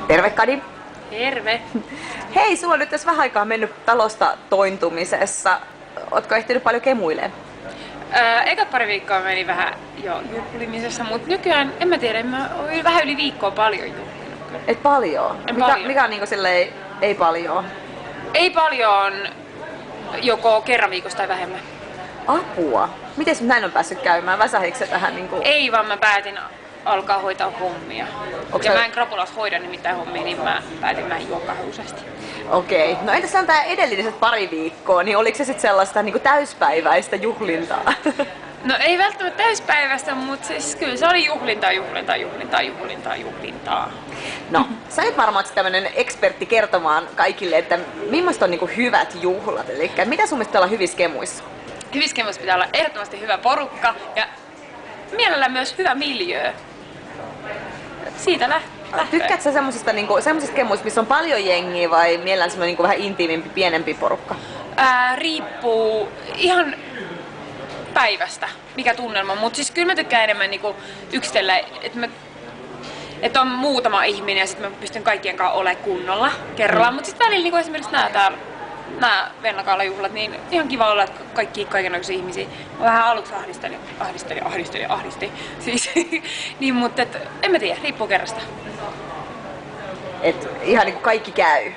Terve Kadi! Terve! Hei, sulla on nyt tässä vähän aikaa mennyt talosta tointumisessa. Ootko ehtinyt paljon kemuilemaan? Ekat pari viikkoa meni vähän jo juhlimisessa, mutta nykyään en mä tiedä, mä oon vähän yli viikkoa paljon juhlinut. Et paljon? Mikä on niinku silleen ei paljon? Ei paljon, joko kerran viikossa tai vähemmän. Apua! Miten näin on päässyt käymään? Väsähikö se tähän niinku? Ei, vaan mä päätin alkaa hoitaa hommia. Onks ja sä... mä en krapulas hoida nimittäin hommia, niin mä päätin vähän juokkahuusesti. Okei. No entäs tää edelliset pari viikkoa, niin oliko se sit sellaista niinku täyspäiväistä juhlintaa? No ei välttämättä täyspäivästä, mutta siis kyllä se oli juhlintaa. No, sä olet varmaan tämmönen ekspertti kertomaan kaikille, että millaista on niinku hyvät juhlat. Eli mitä sun mielestä olla hyvissä kemuissa? Hyvissä kemuissa pitää olla ehdottomasti hyvä porukka ja mielellään myös hyvä miljöö. Siitä lähtee. Tykkäätkö sä semmosista kemuista, missä on paljon jengiä vai mielellään semmoinen niinku vähän intiimimpi, pienempi porukka? Riippuu ihan päivästä, mikä tunnelma, mutta siis kyllä mä tykkään enemmän niinku yksitellä, että on muutama ihminen ja sitten mä pystyn kaikkien kanssa olemaan kunnolla kerrallaan, mutta sitten välillä niinku esimerkiksi nämä Vennakaalla-juhlat, niin ihan kiva olla, että kaikenlaisia ihmisiä. Mä vähän aluksi ahdistelin. Siis, niin, mutta en mä tiedä, riippuu kerrasta. Et ihan niinku kaikki käy?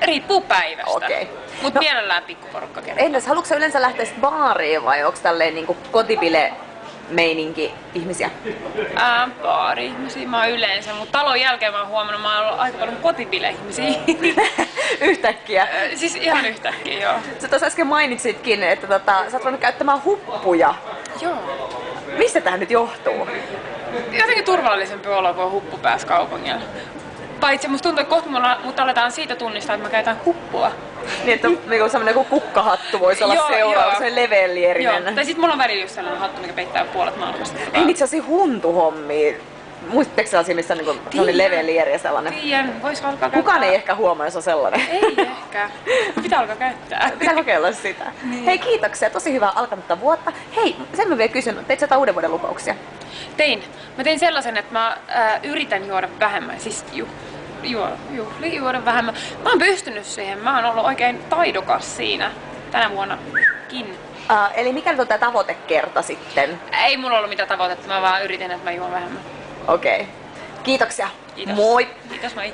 Riippuu päivästä. Okei. Mutta mielellään pikkuporukka kerrallaan. Entäs, haluatko sä yleensä lähteä baariin vai onko tälleen niinku kotibile-meininki ihmisiä? Baari-ihmisiä mä oon yleensä, mutta talon jälkeen mä oon huomannut, mä oon ollut aika paljon kotibile-ihmisiä. Yhtäkkiä? Siis ihan yhtäkkiä, joo. Sä tuossa äsken mainitsitkin, että sä oot voinut käyttämään huppuja. Joo. Mistä tää nyt johtuu? Jotenkin turvallisempi olo, kun on huppu päässä kaupungilla. Paitsi musta tuntuu, että kohta mut aletaan siitä tunnistaa, että mä käytän huppua. Niin, että niinku semmonen kukkahattu voisi olla seuraava, se levellierinen. Joo, tai sit mulla on välillä just sellainen hattu, mikä peittää puolet maailmasta. Ei niitä sellaisia huntuhommia. Muistatteko sellaisia, missä on niinku levellieri ja sellainen? Tiedän, vois alkaa käyttää. Kukaan ei ehkä huomaa, jos on sellainen. Ei ehkä. Pitää alkaa käyttää. Pitää kokeilla sitä. Niin. Hei, kiitoksia. Tosi hyvää alkanutta vuotta. Hei, sen mä vielä kysyn. Teit sä jotain uuden vuoden lupauksia? Tein. Mä tein sellaisen, että mä yritän juoda vähemmän. Siis juoda vähemmän. Mä oon pystynyt siihen. Mä oon ollut oikein taidokas siinä tänä vuonnakin. Eli mikä nyt on tää tavoitekerta sitten? Ei mulla ollut mitään tavoitetta. Mä vaan yritin, että mä juon vähemmän. Okei. Kiitoksia. Kiitos. Moi! Kiitos, moi!